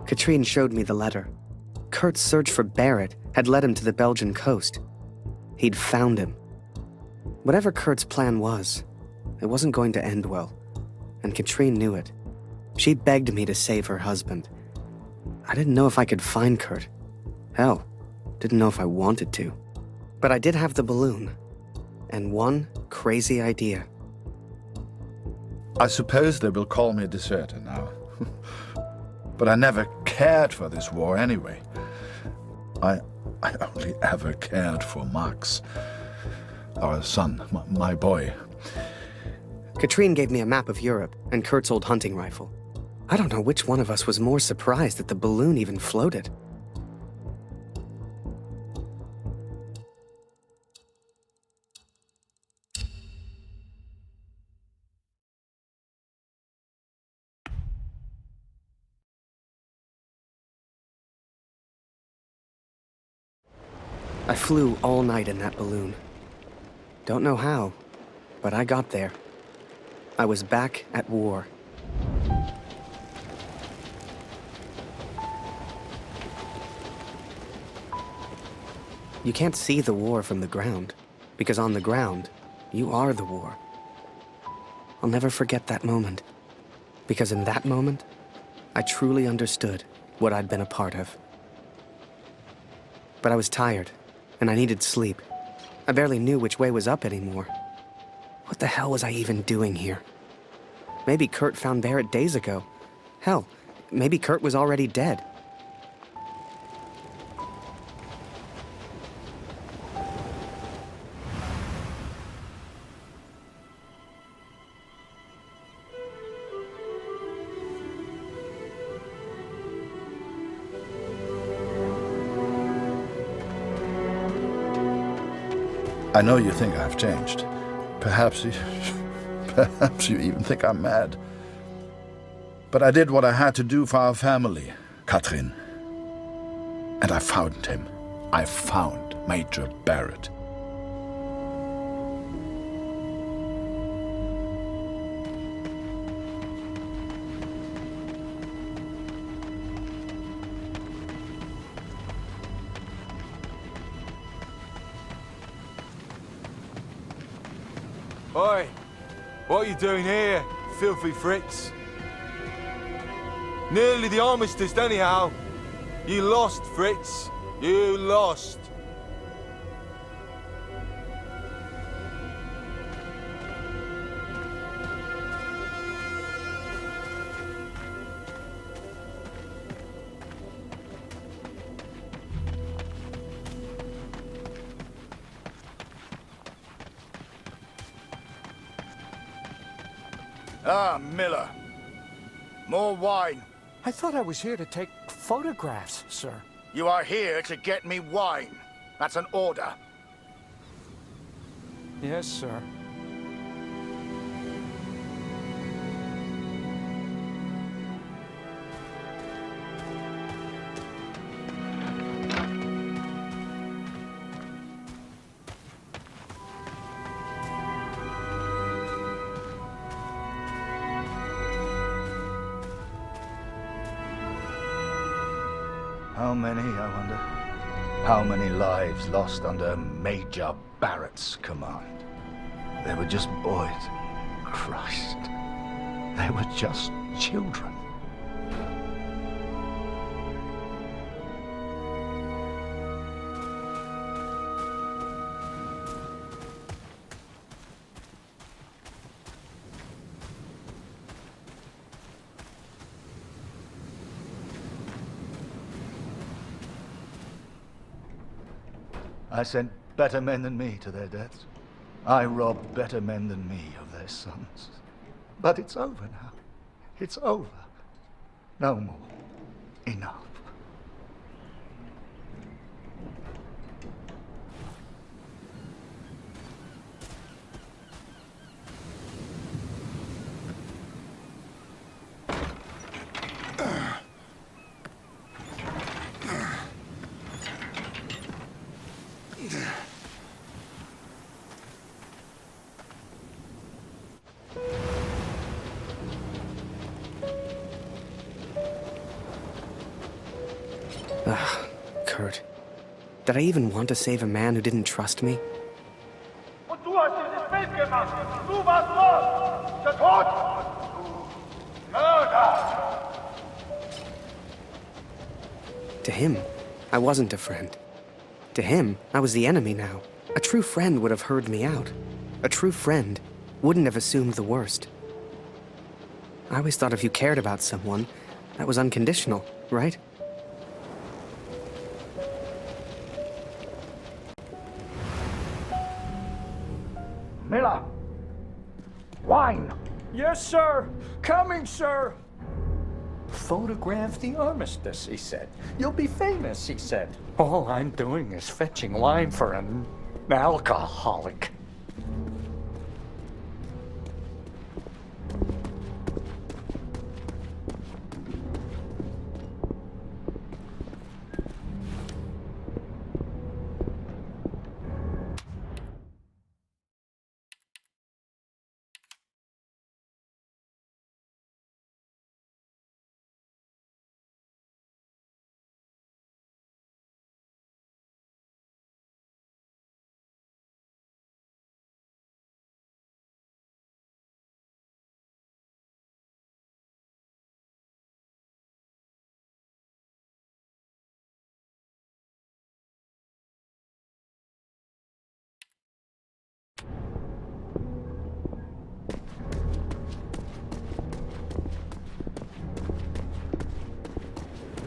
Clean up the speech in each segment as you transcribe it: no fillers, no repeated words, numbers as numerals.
Katrine showed me the letter. Kurt's search for Barrett had led him to the Belgian coast. He'd found him. Whatever Kurt's plan was, it wasn't going to end well, and Katrine knew it. She begged me to save her husband. I didn't know if I could find Kurt. Hell, didn't know if I wanted to. But I did have the balloon, and one crazy idea. I suppose they will call me a deserter now. But I never cared for this war anyway. I only ever cared for Max, our son, my boy. Katrine gave me a map of Europe and Kurt's old hunting rifle. I don't know which one of us was more surprised that the balloon even floated. I flew all night in that balloon. Don't know how, but I got there. I was back at war. You can't see the war from the ground, because on the ground, you are the war. I'll never forget that moment, because in that moment, I truly understood what I'd been a part of. But I was tired, and I needed sleep. I barely knew which way was up anymore. What the hell was I even doing here? Maybe Kurt found Barrett days ago. Hell, maybe Kurt was already dead. I know you think I've changed. Perhaps you even think I'm mad. But I did what I had to do for our family, Katrin. And I found him. I found Major Barrett. Oi! What are you doing here, filthy Fritz? Nearly the armistice, anyhow. You lost, Fritz. You lost. Ah, Miller. More wine. I thought I was here to take photographs, sir. You are here to get me wine. That's an order. Yes, sir. How many, I wonder? How many lives lost under Major Barrett's command? They were just boys. Christ. They were just children. I sent better men than me to their deaths. I robbed better men than me of their sons. But it's over now. It's over. No more. Enough. Kurt. Did I even want to save a man who didn't trust me? Und du hast dieses Bild gemacht. Du warst dort. Der Tod. Mörder. To him, I wasn't a friend. To him, I was the enemy now. A true friend would have heard me out. A true friend wouldn't have assumed the worst. I always thought if you cared about someone, that was unconditional, right? Miller! Wine! Yes, sir. Coming, sir. Photograph the armistice, he said. You'll be famous, he said. All I'm doing is fetching wine for an alcoholic.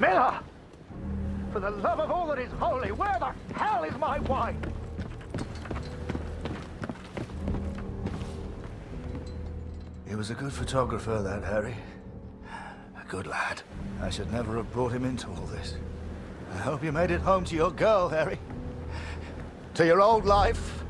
Miller! For the love of all that is holy, where the hell is my wine? He was a good photographer, that Harry. A good lad. I should never have brought him into all this. I hope you made it home to your girl, Harry. To your old life.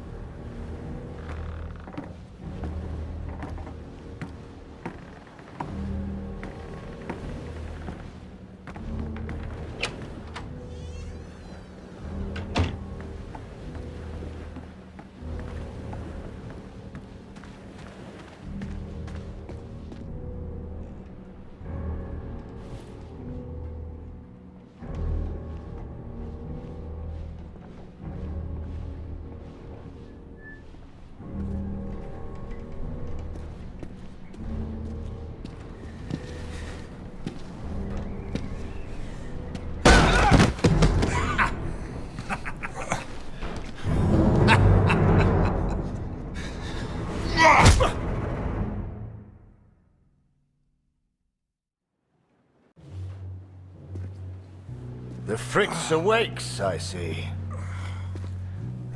The Fritz awakes, I see.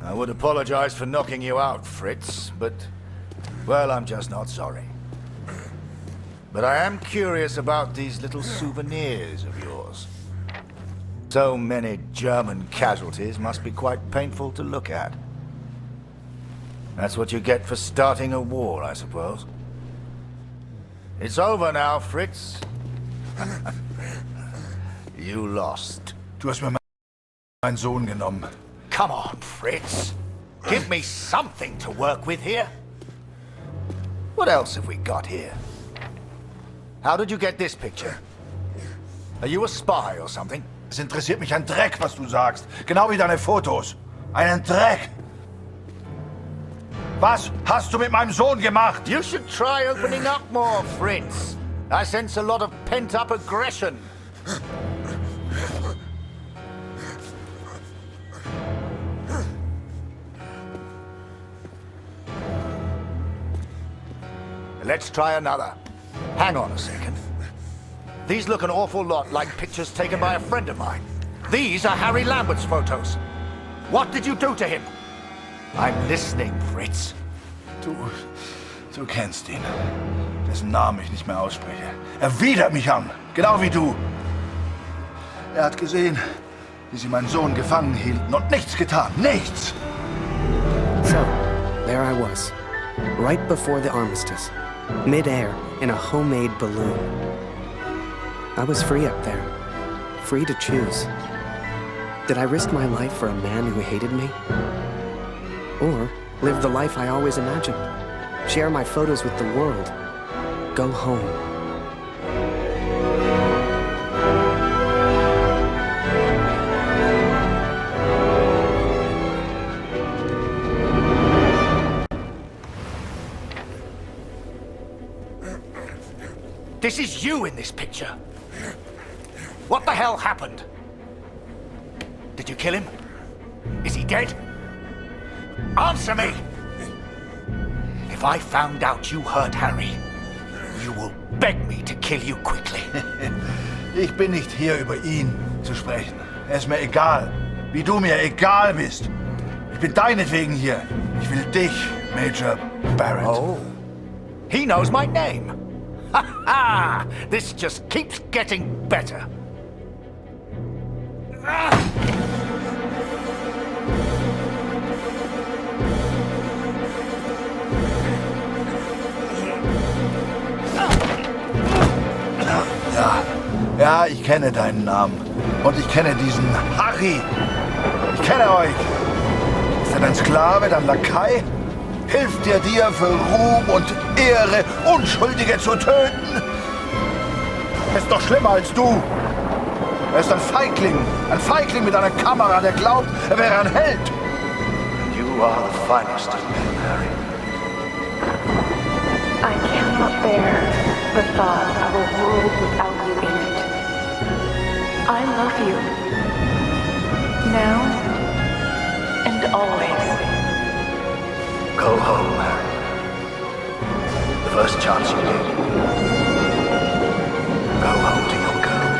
I would apologize for knocking you out, Fritz, but, well, I'm just not sorry. But I am curious about these little souvenirs of yours. So many German casualties must be quite painful to look at. That's what you get for starting a war, I suppose. It's over now, Fritz. You lost. Du hast mir meinen Sohn genommen. Come on, Fritz. Give me something to work with here. What else have we got here? How did you get this picture? Are you a spy or something? Es interessiert mich ein Dreck, was du sagst. Genau wie deine Fotos. Einen Dreck. Was hast du mit meinem Sohn gemacht? You should try opening up more, Fritz. I sense a lot of pent-up aggression. Let's try another. Hang on a second. These look an awful lot like pictures taken by a friend of mine. These are Harry Lambert's photos. What did you do to him? I'm listening, Fritz. Du kennst ihn. Dessen Namen ich nicht mehr ausspreche. Er widert mich an, genau wie du. Er hat gesehen, wie sie meinen Sohn gefangen hielten und nichts getan. Nichts! So, there I was, right before the armistice, mid-air in a homemade balloon. I was free up there, free to choose. Did I risk my life for a man who hated me? Or live the life I always imagined? Share my photos with the world? Go home? This is you in this picture. What the hell happened? Did you kill him? Is he dead? Answer me! If I found out you hurt Harry, you will beg me to kill you quickly. Ich bin nicht hier, über ihn zu sprechen. Ist mir egal, wie du mir egal bist. Ich bin deinetwegen hier. Ich will dich, Major Barrett. Oh, he knows my name. Ha ha! This just keeps getting better. Ja, ich kenne deinen Namen. Und ich kenne diesen Harry. Ich kenne euch. Ist er dein Sklave, dein Lakai? Hilft er dir für Ruhm und Ehre, Unschuldige zu töten? Er ist doch schlimmer als du. Er ist ein Feigling mit einer Kamera, der glaubt, er wäre ein Held. And you are the finest of men, Harry. I cannot bear the thought of a world without you in it. I love you. Now and always. Go home, Harry. The first chance you get. Go home to your girl.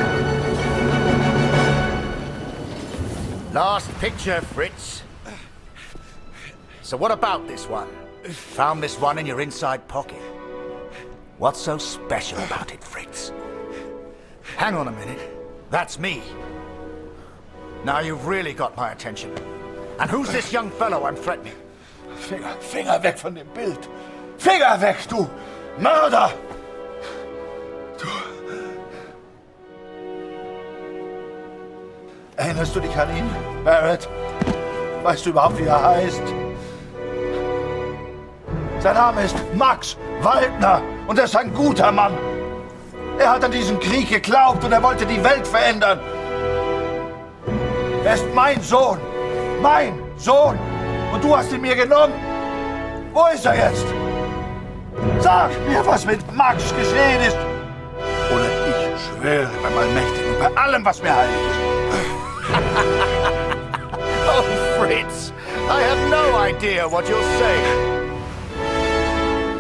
Last picture, Fritz. So what about this one? Found this one in your inside pocket. What's so special about it, Fritz? Hang on a minute. That's me. Now you've really got my attention. And who's this young fellow I'm threatening? Finger weg von dem Bild. Finger weg, du Mörder! Du... Erinnerst du dich an ihn, Barrett? Weißt du überhaupt, wie er heißt? Sein Name ist Max Waldner und er ist ein guter Mann. Er hat an diesen Krieg geglaubt und er wollte die Welt verändern. Er ist mein Sohn. Mein Sohn. Und du hast ihn mir genommen. Wo ist er jetzt? Sag mir, was mit Max geschehen ist. Oder ich schwöre beim Allmächtigen, bei allem, was mir heilig ist. Oh, Fritz, I have no idea what you're saying.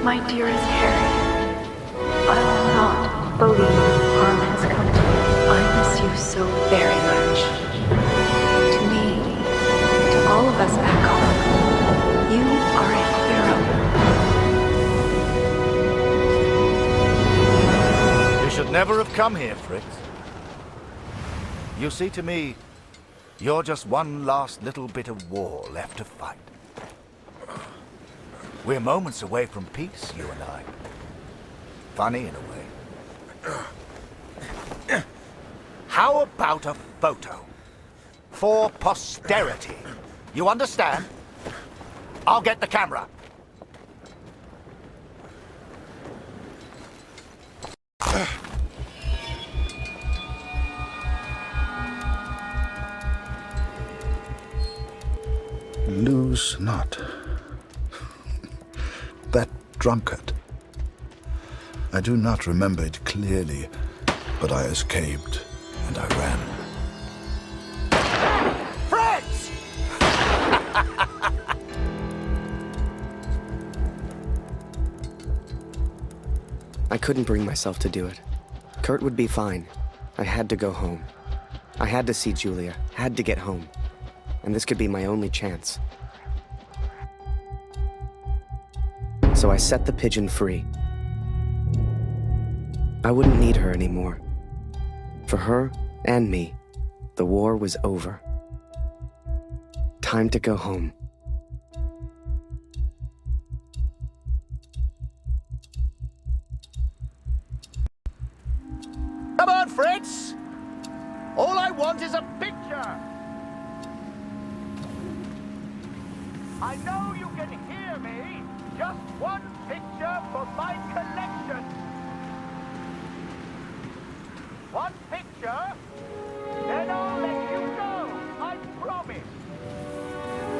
My dearest Harry, I will not believe harm has come to you. I miss you so very much. To me, to all of us back home, you are a hero. You should never have come here, Fritz. You see, to me, you're just one last little bit of war left to fight. We're moments away from peace, you and I. Funny in a way. How about a photo? For posterity. You understand? I'll get the camera. Lose not. That drunkard. I do not remember it clearly, but I escaped and I ran. Fritz! I couldn't bring myself to do it. Kurt would be fine. I had to go home. I had to see Julia, had to get home. And this could be my only chance. So I set the pigeon free. I wouldn't need her anymore. For her and me, the war was over. Time to go home. Come on, Fritz! All I want is a picture! I know you can hear me. Just one picture for my collection. One picture, then I'll let you go. I promise.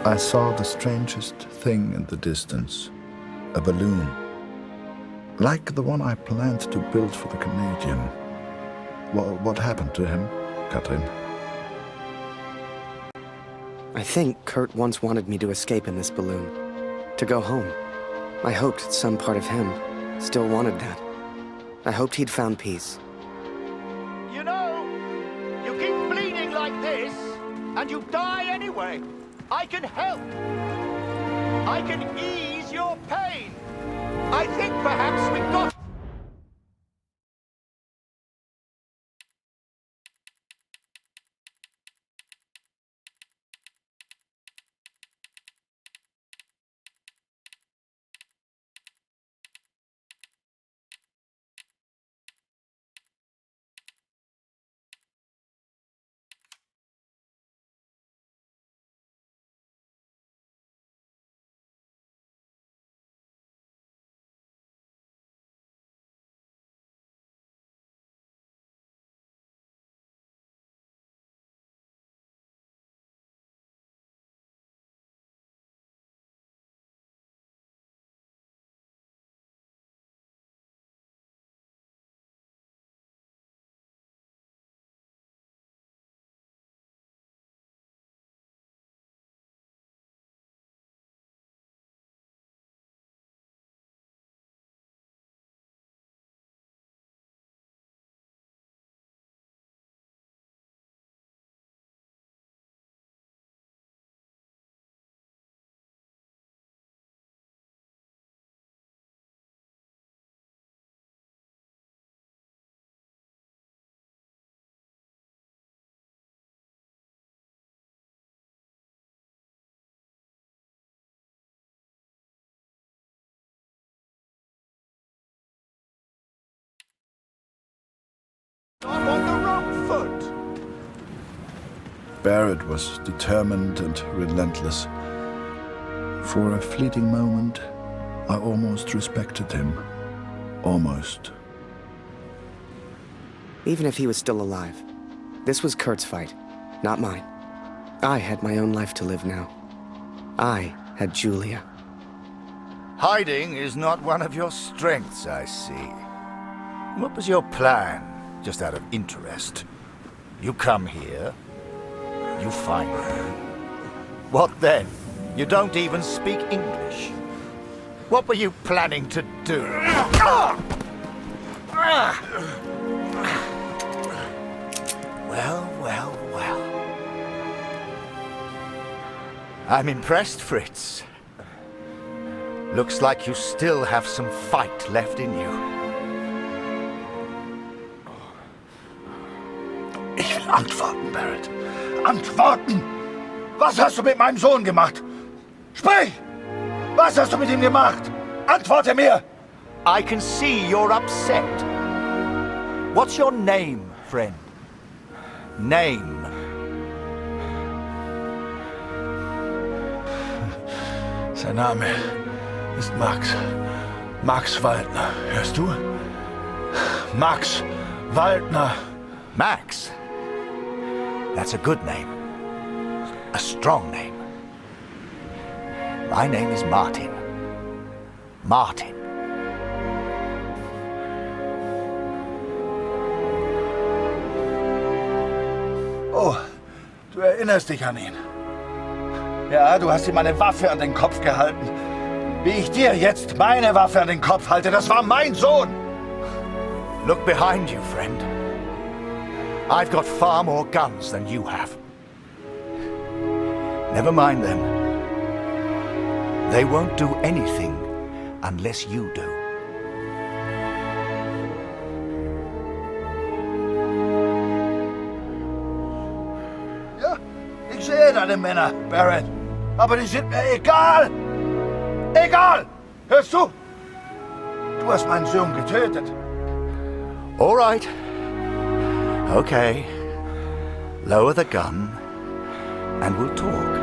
I saw the strangest thing in the distance. A balloon. Like the one I planned to build for the Canadian. What happened to him, Katrin? I think Kurt once wanted me to escape in this balloon, to go home. I hoped some part of him still wanted that. I hoped he'd found peace. You know, you keep bleeding like this, and you die anyway. I can help. I can ease your pain. I think perhaps we got... I'm on the wrong foot. Barrett was determined and relentless. For a fleeting moment, I almost respected him. Almost. Even if he was still alive, this was Kurt's fight, not mine. I had my own life to live now. I had Julia. Hiding is not one of your strengths, I see. What was your plan, just out of interest? You come here, you find me. What then? You don't even speak English. What were you planning to do? Well, well, well. I'm impressed, Fritz. Looks like you still have some fight left in you. Ich will antworten, Barrett. Antworten! Was hast du mit meinem Sohn gemacht? Sprich! Was hast du mit ihm gemacht? Antworte mir! I can see you're upset. What's your name, friend? Name. Sein Name ist Max. Max Waldner. Hörst du? Max Waldner. Max? That's a good name. A strong name. My name is Martin. Martin. Oh, du erinnerst dich an ihn. Ja, du hast ihm eine Waffe an den Kopf gehalten. Wie ich dir jetzt meine Waffe an den Kopf halte, das war mein Sohn. Look behind you, friend. I've got far more guns than you have. Never mind them. They won't do anything unless you do. Ja, ich sehe deine Männer, Barrett. Aber die sind mir egal. Egal! Hörst du? Du hast meinen Sohn getötet. All right. Okay. Lower the gun and we'll talk.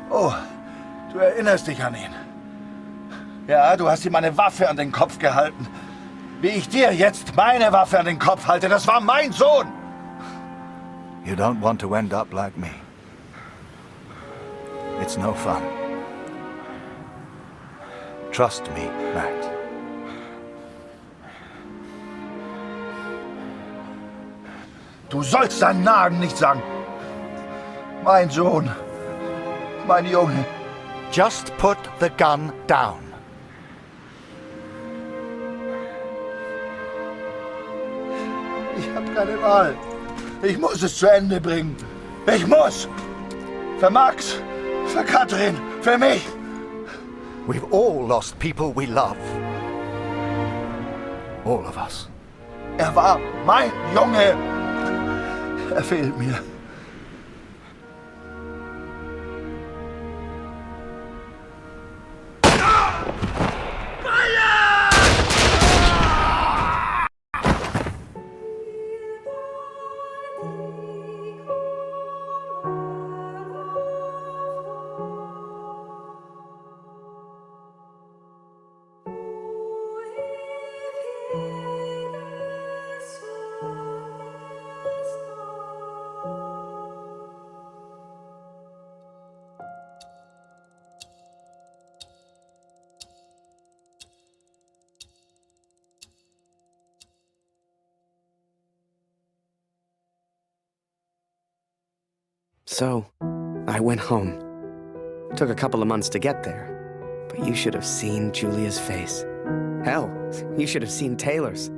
Oh, du erinnerst dich an ihn. Ja, du hast ihm eine Waffe an den Kopf gehalten. Wie ich dir jetzt meine Waffe an den Kopf halte, das war mein Sohn! You don't want to end up like me. It's no fun. Trust me, Max. Du sollst deinen Namen nicht sagen. Mein Sohn. Mein Junge. Just put the gun down. Ich habe keine Wahl. Ich muss es zu Ende bringen. Ich muss. Für Max, für Katrin, für mich. We've all lost people we love. All of us. Er war mein Junge. Er fehlt mir. So, I went home. Took a couple of months to get there, but you should have seen Julia's face. Hell, you should have seen Taylor's.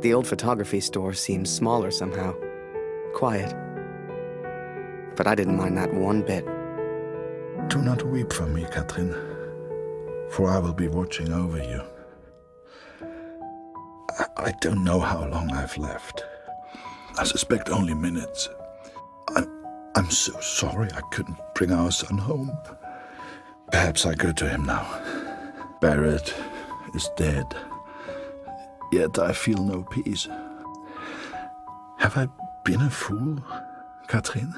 The old photography store seemed smaller somehow. Quiet. But I didn't mind that one bit. Do not weep for me, Katrin, for I will be watching over you. I don't know how long I've left. I suspect only minutes. I'm so sorry I couldn't bring our son home. Perhaps I go to him now. Barrett is dead. Yet I feel no peace. Have I been a fool, Katrin?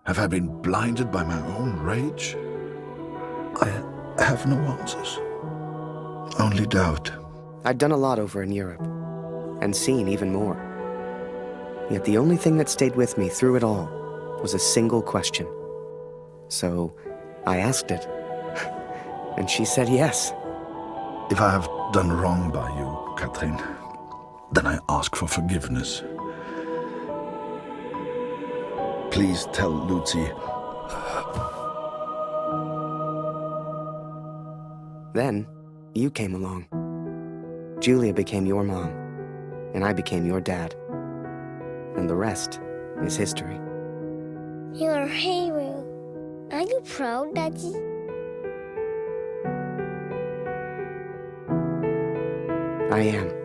Have I been blinded by my own rage? I have no answers. Only doubt. I'd done a lot over in Europe, and seen even more. Yet the only thing that stayed with me through it all was a single question. So I asked it, and she said yes. If I have done wrong by you, Katrin, then I ask for forgiveness. Please tell Lucy. Then, you came along. Julia became your mom, and I became your dad. And the rest is history. You're a hero. Are you proud, Daddy? I am.